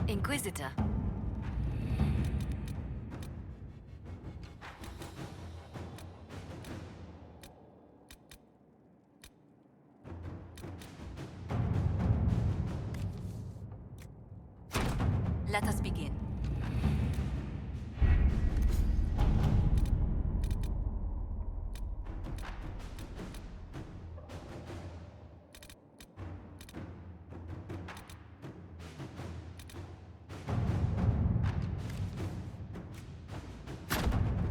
Inquisitor. Let us begin.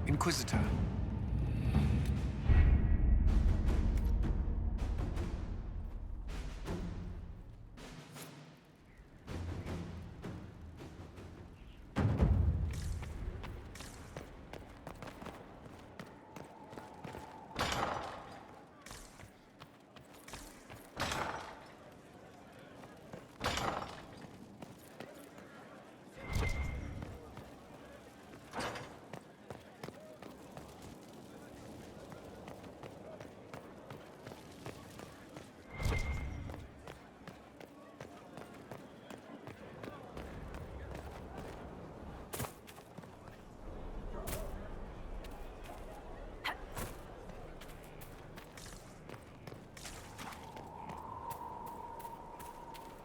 Inquisitor.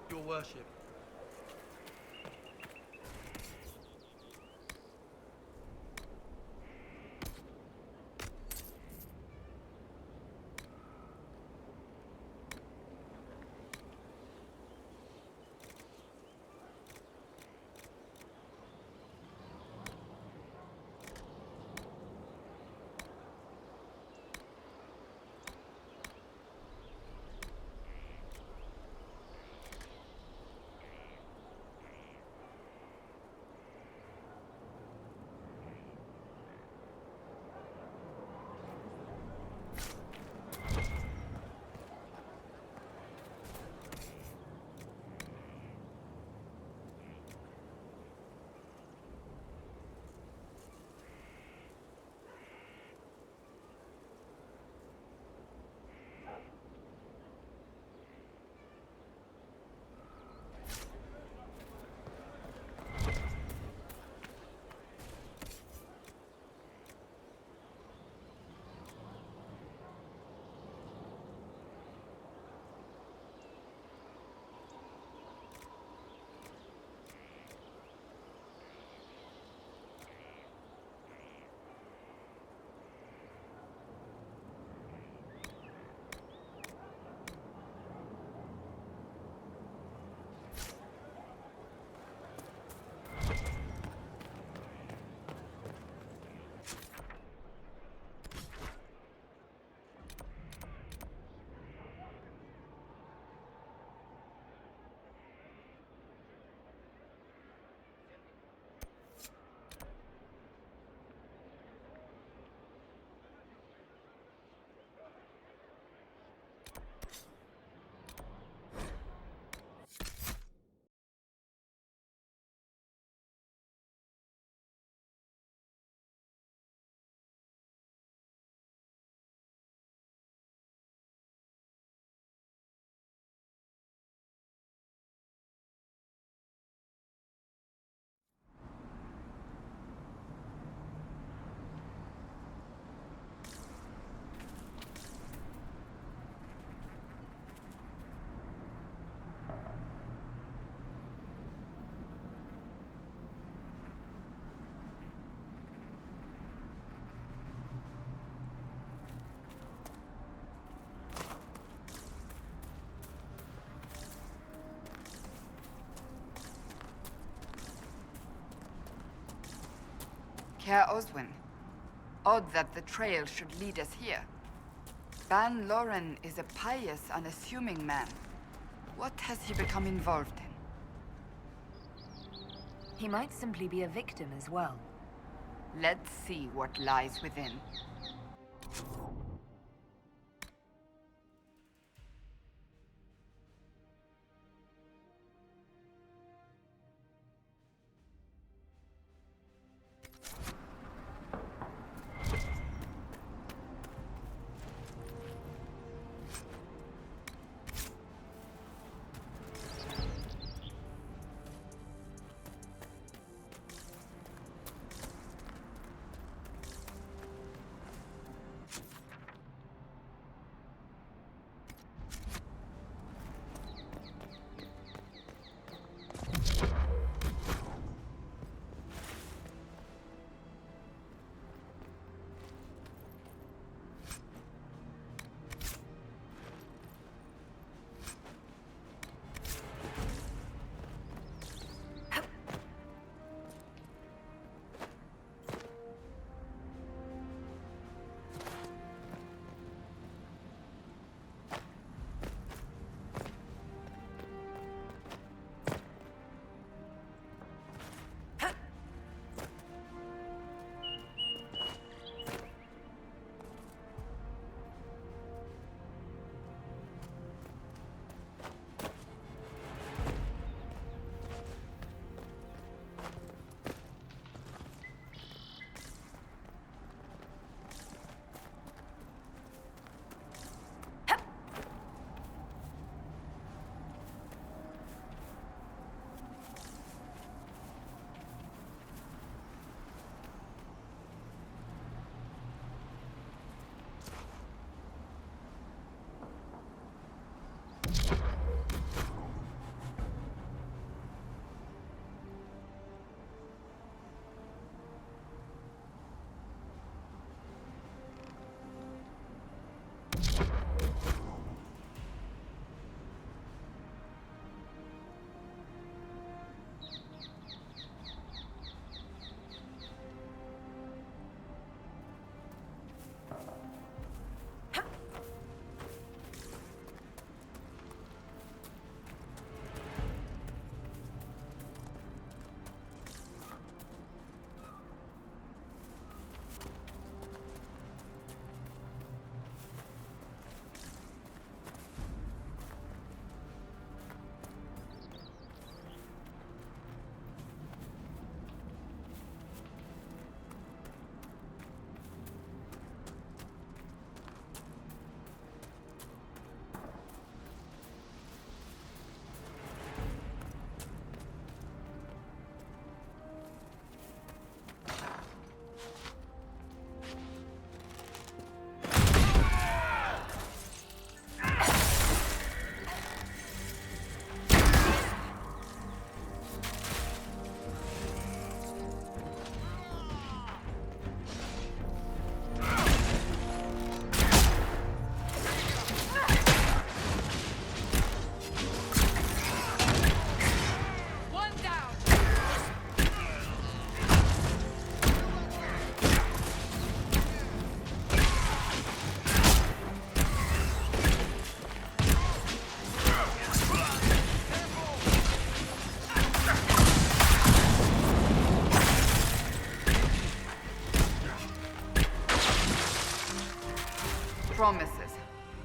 Your worship. Care Oswin. Odd that the trail should lead us here. Ban Loren is a pious, unassuming man. What has he become involved in? He might simply be a victim as well. Let's see what lies within.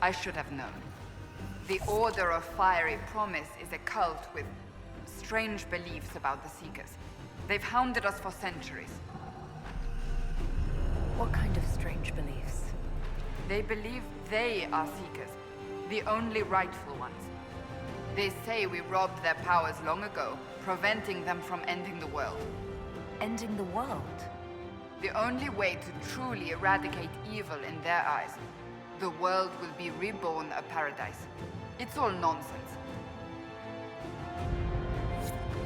I should have known. The Order of Fiery Promise is a cult with strange beliefs about the Seekers. They've hounded us for centuries. What kind of strange beliefs? They believe they are Seekers, the only rightful ones. They say we robbed their powers long ago, preventing them from ending the world. Ending the world? The only way to truly eradicate evil in their eyes, the world will be reborn a paradise. It's all nonsense.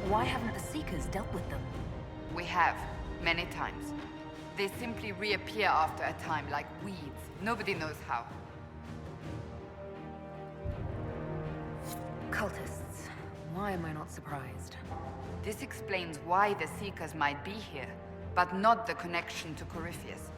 Why haven't the Seekers dealt with them? We have, many times. They simply reappear after a time like weeds. Nobody knows how. Cultists. Why am I not surprised? This explains why the Seekers might be here, but not the connection to Corypheus.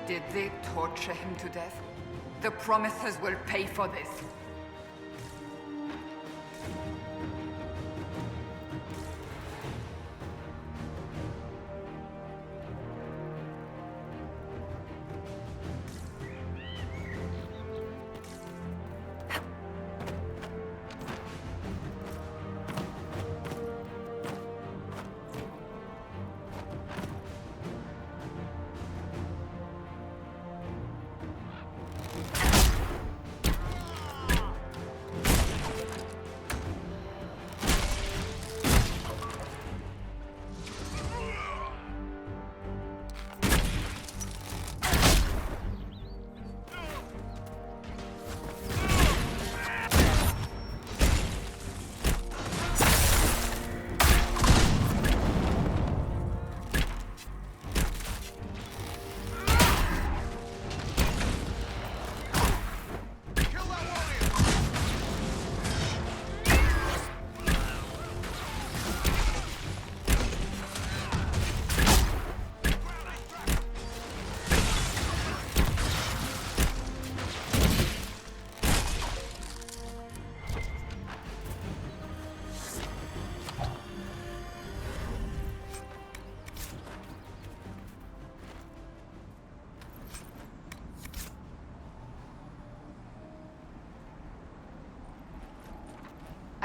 Did they torture him to death? The Promisers will pay for this.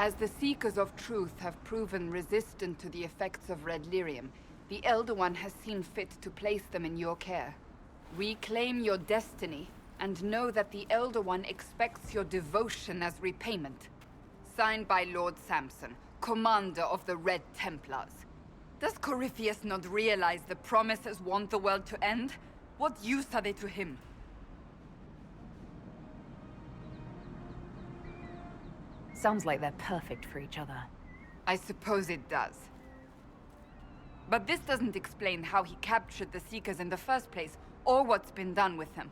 As the Seekers of Truth have proven resistant to the effects of red lyrium, the Elder One has seen fit to place them in your care. Reclaim your destiny, and know that the Elder One expects your devotion as repayment. Signed by Lord Samson, Commander of the Red Templars. Does Corypheus not realize the Promisers want the world to end? What use are they to him? Sounds like they're perfect for each other. I suppose it does. But this doesn't explain how he captured the Seekers in the first place, or what's been done with them.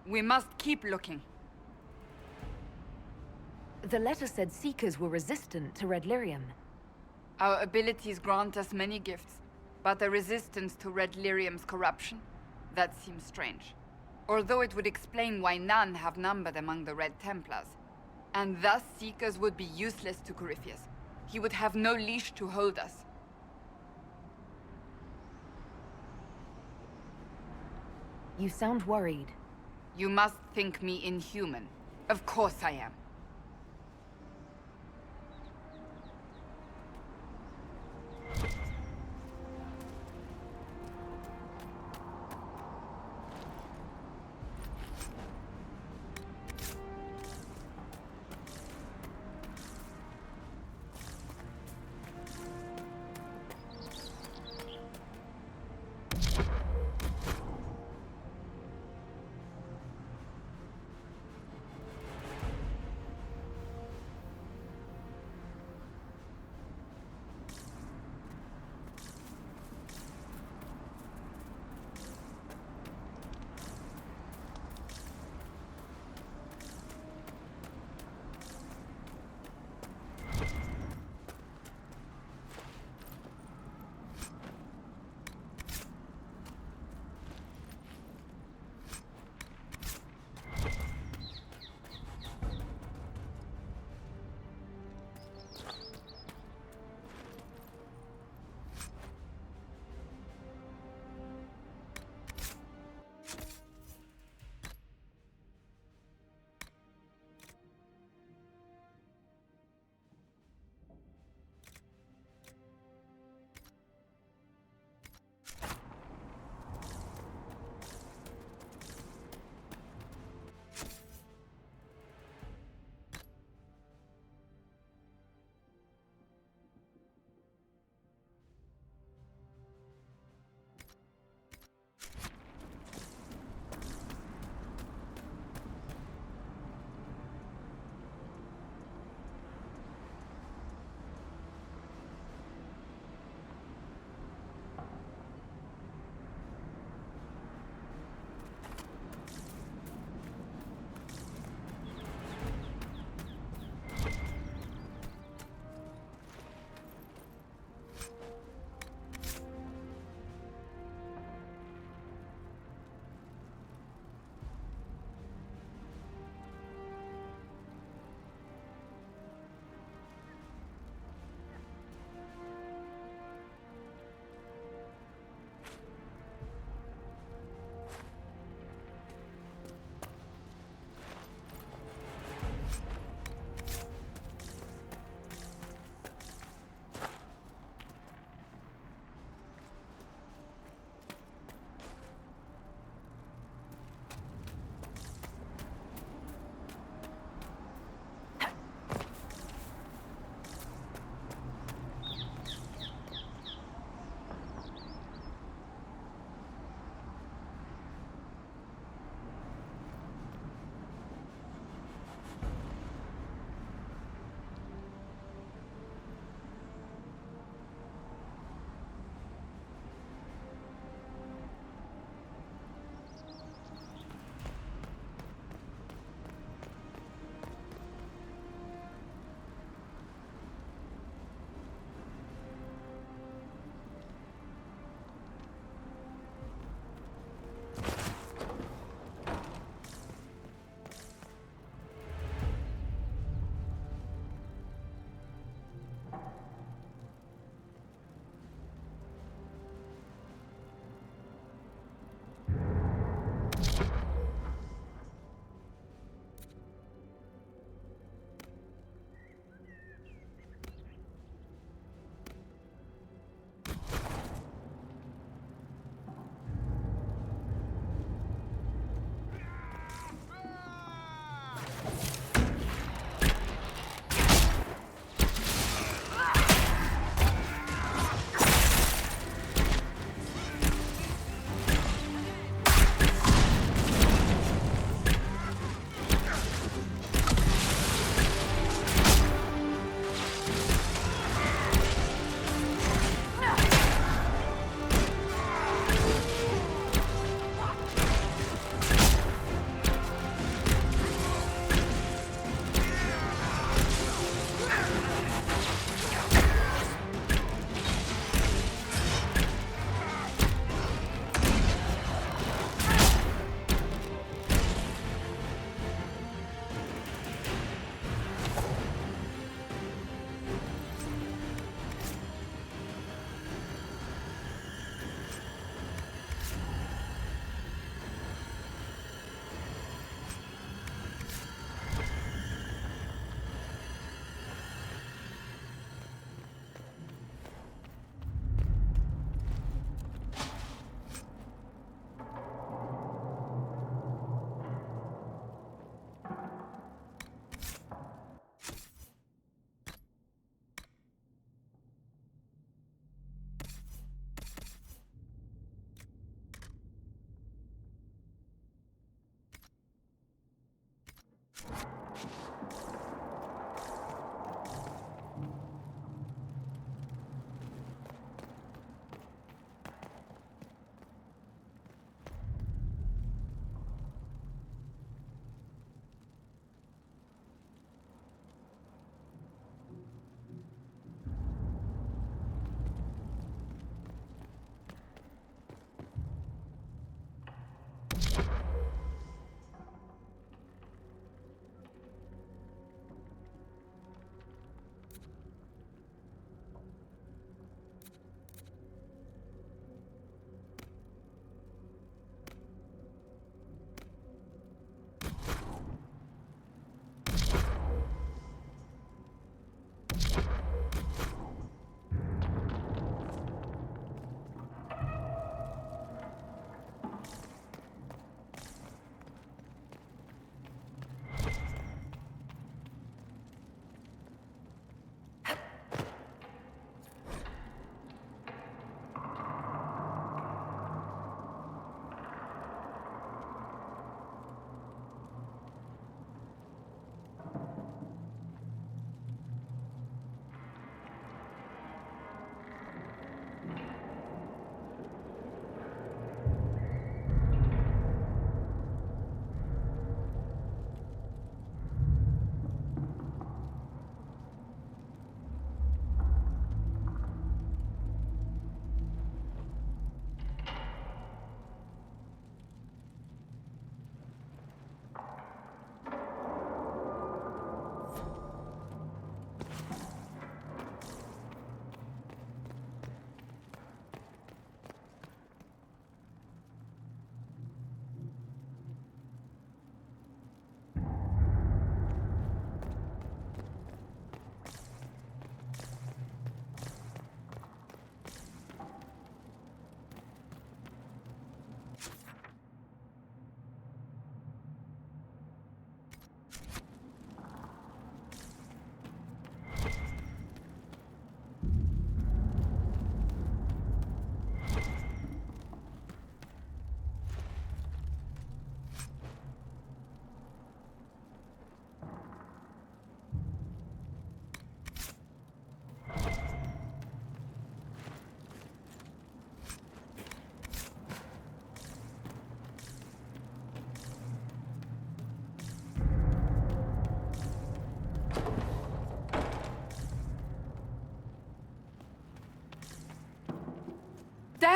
We must keep looking. The letter said Seekers were resistant to red lyrium. Our abilities grant us many gifts, But a resistance to Red Lyrium's corruption? That seems strange. Although it would explain why none have numbered among the Red Templars. And thus Seekers would be useless to Corypheus. He would have no leash to hold us. You sound worried. You must think me inhuman. Of course I am.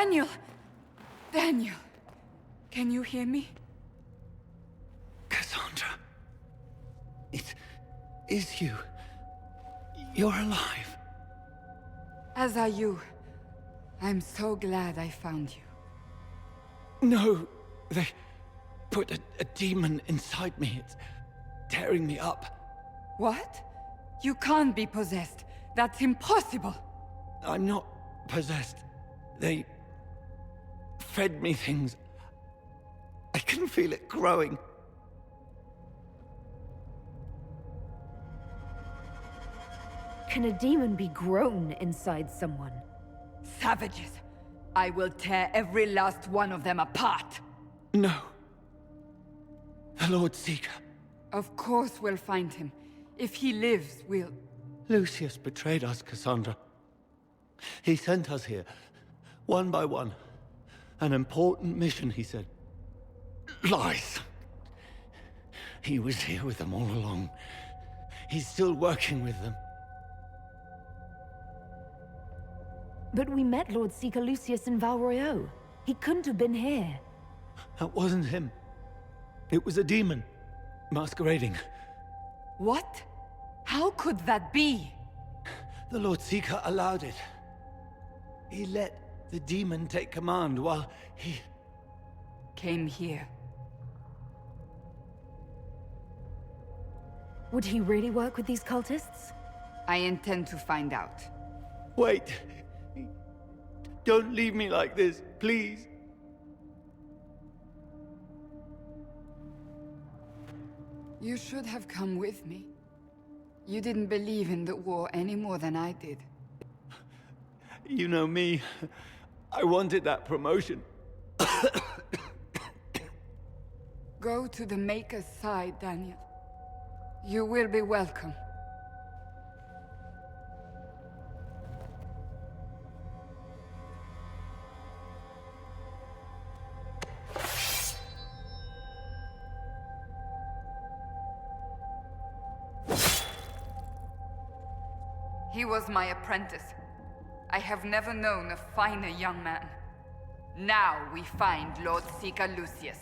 Daniel! Daniel! Can you hear me? Cassandra. It is you. You're alive. As are you. I'm so glad I found you. No, they put a demon inside me. It's tearing me up. What? You can't be possessed. That's impossible. I'm not possessed. They fed me things. I can feel it growing. Can a demon be grown inside someone? Savages. I will tear every last one of them apart. No. The Lord Seeker. Of course we'll find him. If he lives, we'll... Lucius betrayed us, Cassandra. He sent us here, one by one. An important mission, he said. Lies. He was here with them all along. He's still working with them. But we met Lord Seeker Lucius in Val Royeaux. He couldn't have been here. That wasn't him. It was a demon, masquerading. What? How could that be? The Lord Seeker allowed it. He let the demon take command while he... Came here. Would he really work with these cultists? I intend to find out. Wait. Don't leave me like this, please. You should have come with me. You didn't believe in the war any more than I did. You know me. I wanted that promotion. Go to the Maker's side, Daniel. You will be welcome. He was my apprentice. I have never known a finer young man. Now we find Lord Seeker Lucius.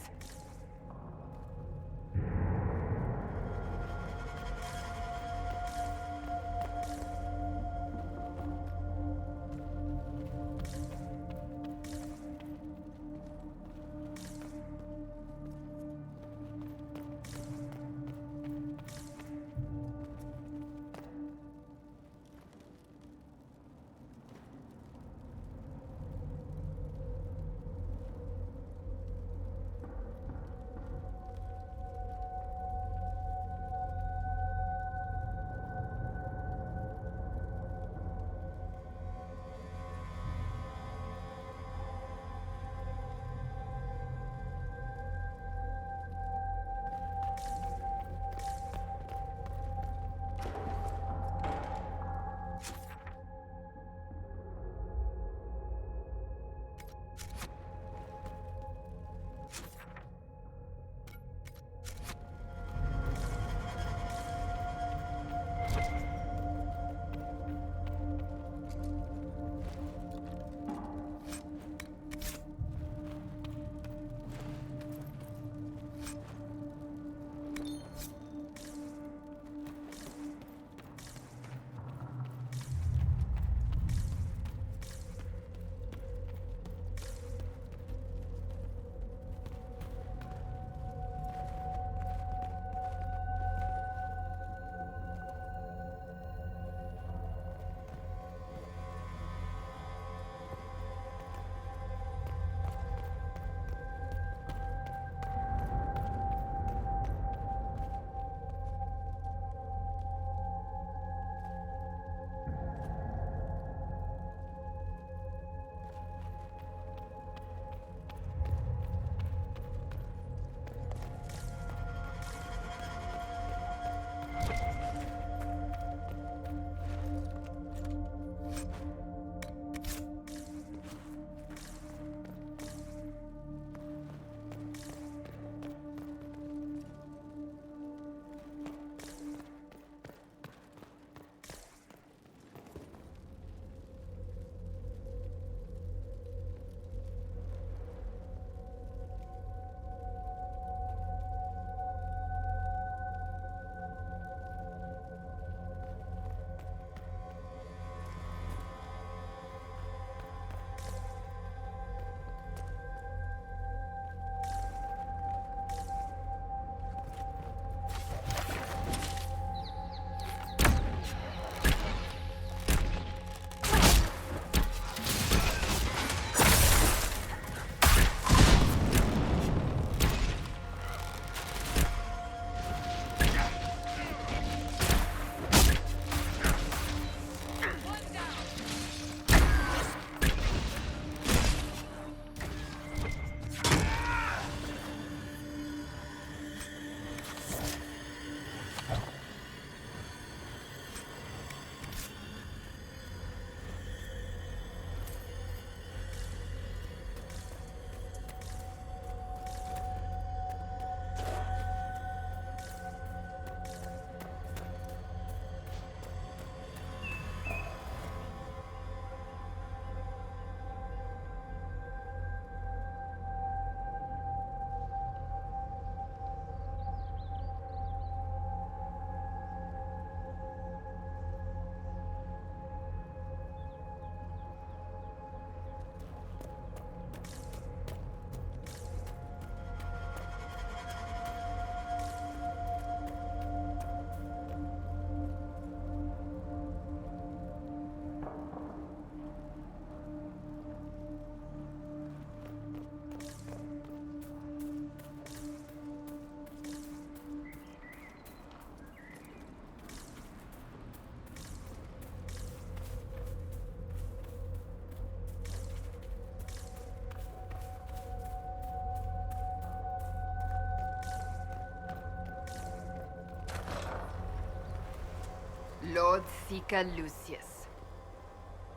Lord Seeker Lucius.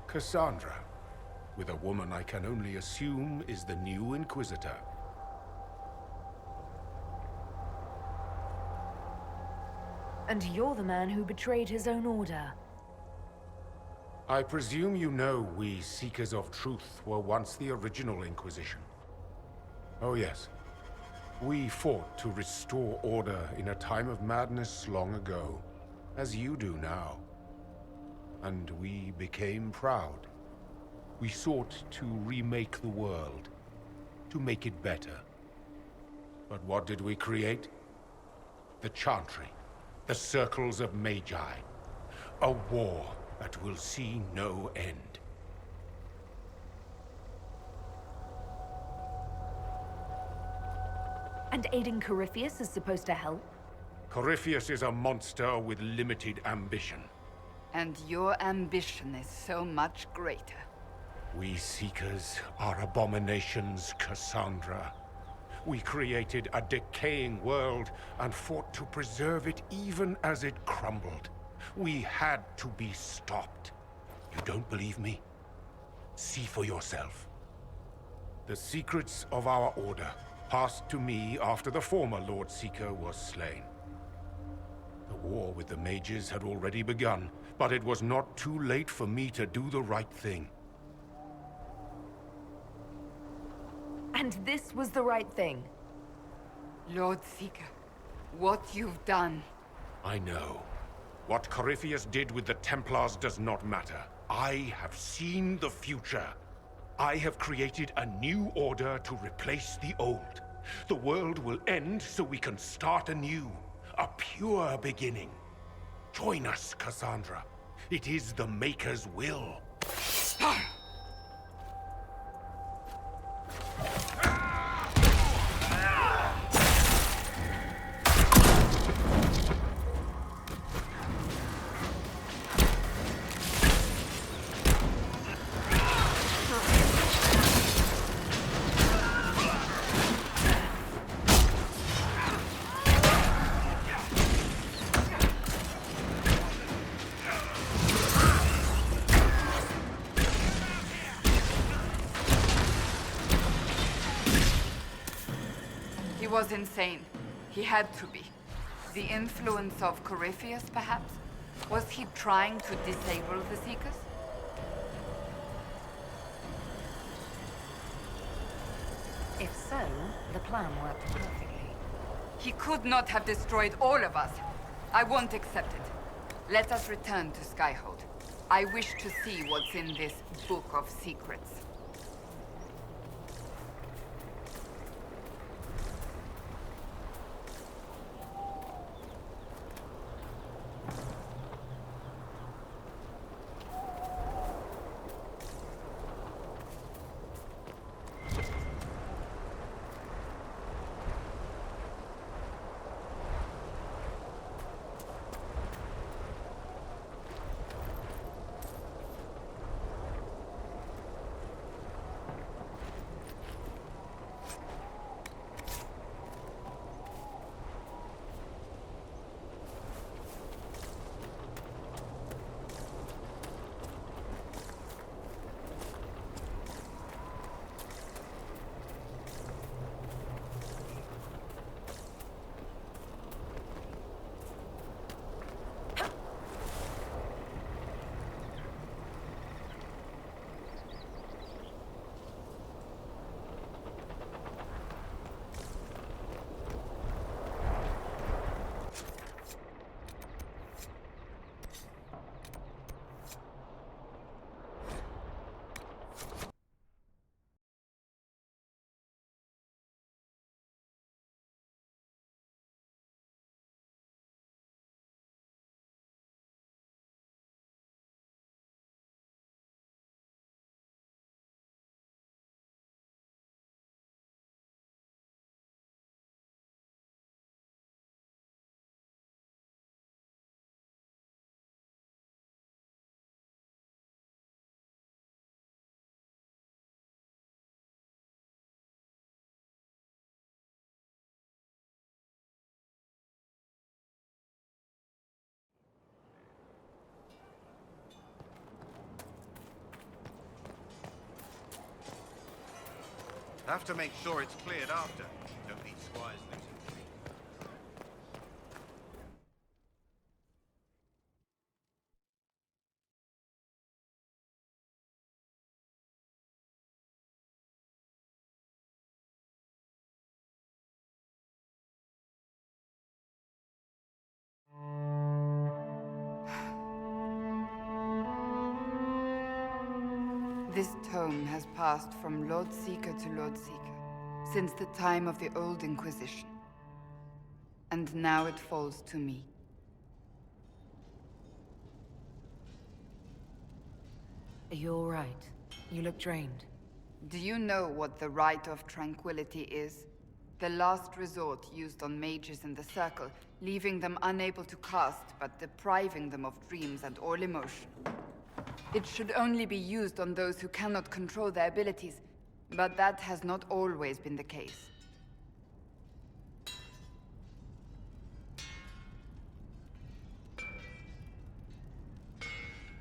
Cassandra, with a woman I can only assume is the new Inquisitor. And you're the man who betrayed his own order. I presume you know we Seekers of Truth were once the original Inquisition. Oh yes. We fought to restore order in a time of madness long ago, as you do now. And we became proud. We sought to remake the world, to make it better. But what did we create? The Chantry, the Circles of Magi. A war that will see no end. And aiding Corypheus is supposed to help? Corypheus is a monster with limited ambition. And your ambition is so much greater. We Seekers are abominations, Cassandra. We created a decaying world and fought to preserve it even as it crumbled. We had to be stopped. You don't believe me? See for yourself. The secrets of our order passed to me after the former Lord Seeker was slain. The war with the mages had already begun, but it was not too late for me to do the right thing. And this was the right thing. Lord Seeker, what you've done. I know. What Corypheus did with the Templars does not matter. I have seen the future. I have created a new order to replace the old. The world will end so we can start anew. A pure beginning. Join us, Cassandra. It is the Maker's will. He was insane. He had to be. The influence of Corypheus, perhaps? Was he trying to disable the Seekers? If so, the plan worked perfectly. He could not have destroyed all of us. I won't accept it. Let us return to Skyhold. I wish to see what's in this Book of Secrets. Have to make sure it's cleared after. Don't need squires losing. This tome has passed from Lord Seeker to Lord Seeker since the time of the old Inquisition. And now it falls to me. Are you all right? You look drained. Do you know what the Rite of Tranquility is? The last resort used on mages in the Circle, leaving them unable to cast, but depriving them of dreams and all emotion. It should only be used on those who cannot control their abilities, but that has not always been the case.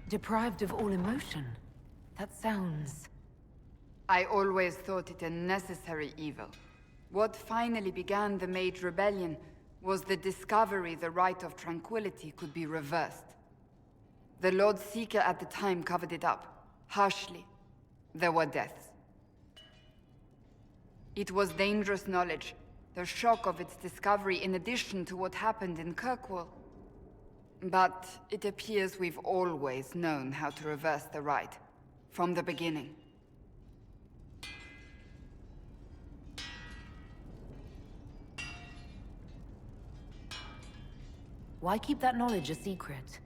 Deprived of all emotion? That sounds... I always thought it a necessary evil. What finally began the Mage Rebellion was the discovery the Rite of Tranquility could be reversed. The Lord Seeker at the time covered it up, harshly. There were deaths. It was dangerous knowledge, the shock of its discovery in addition to what happened in Kirkwall. But it appears we've always known how to reverse the Rite, from the beginning. Why keep that knowledge a secret?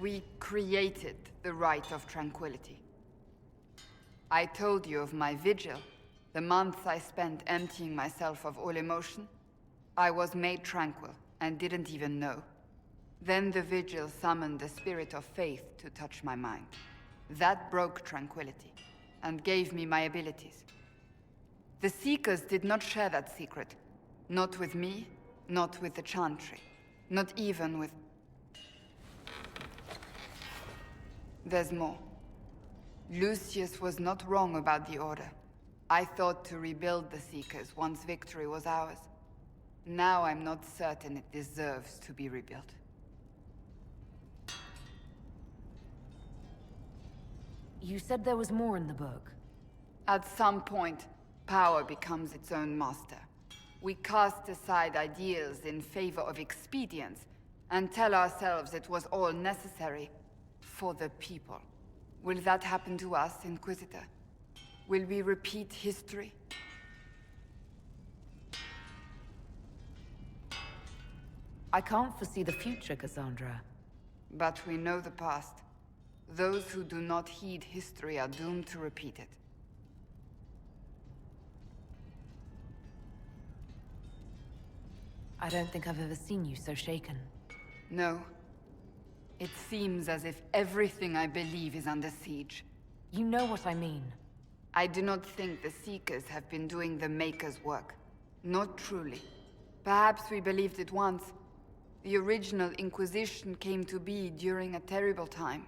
We created the Rite of Tranquility. I told you of my vigil, the months I spent emptying myself of all emotion. I was made tranquil and didn't even know. Then the vigil summoned the spirit of faith to touch my mind. That broke tranquility and gave me my abilities. The Seekers did not share that secret. Not with me, not with the Chantry, not even with... There's more. Lucius was not wrong about the Order. I thought to rebuild the Seekers once victory was ours. Now I'm not certain it deserves to be rebuilt. You said there was more in the book. At some point, power becomes its own master. We cast aside ideals in favor of expedience, and tell ourselves it was all necessary for the people. Will that happen to us, Inquisitor? Will we repeat history? I can't foresee the future, Cassandra. But we know the past. Those who do not heed history are doomed to repeat it. I don't think I've ever seen you so shaken. No. It seems as if everything I believe is under siege. You know what I mean. I do not think the Seekers have been doing the Maker's work. Not truly. Perhaps we believed it once. The original Inquisition came to be during a terrible time.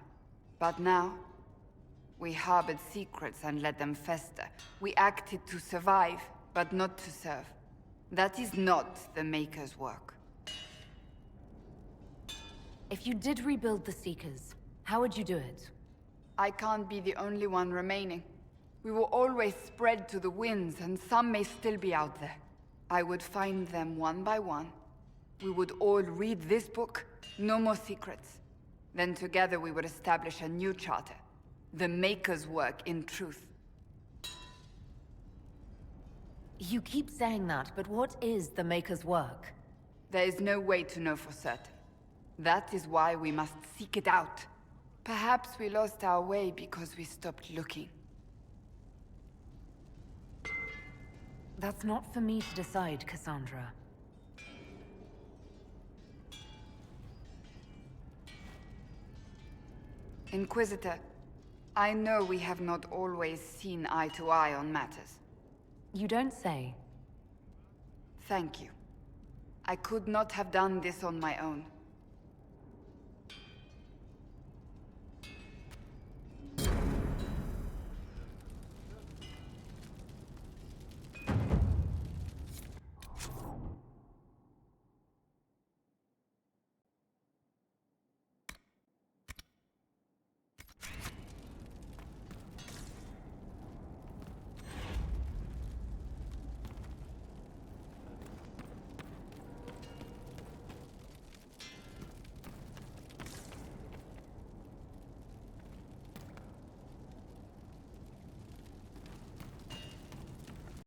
But now, we harbored secrets and let them fester. We acted to survive, but not to serve. That is not the Maker's work. If you did rebuild the Seekers, how would you do it? I can't be the only one remaining. We will always spread to the winds, and some may still be out there. I would find them one by one. We would all read this book, no more secrets. Then together we would establish a new charter. The Maker's work in truth. You keep saying that, but what is the Maker's work? There is no way to know for certain. That is why we must seek it out. Perhaps we lost our way because we stopped looking. That's not for me to decide, Cassandra. Inquisitor, I know we have not always seen eye to eye on matters. You don't say. Thank you. I could not have done this on my own.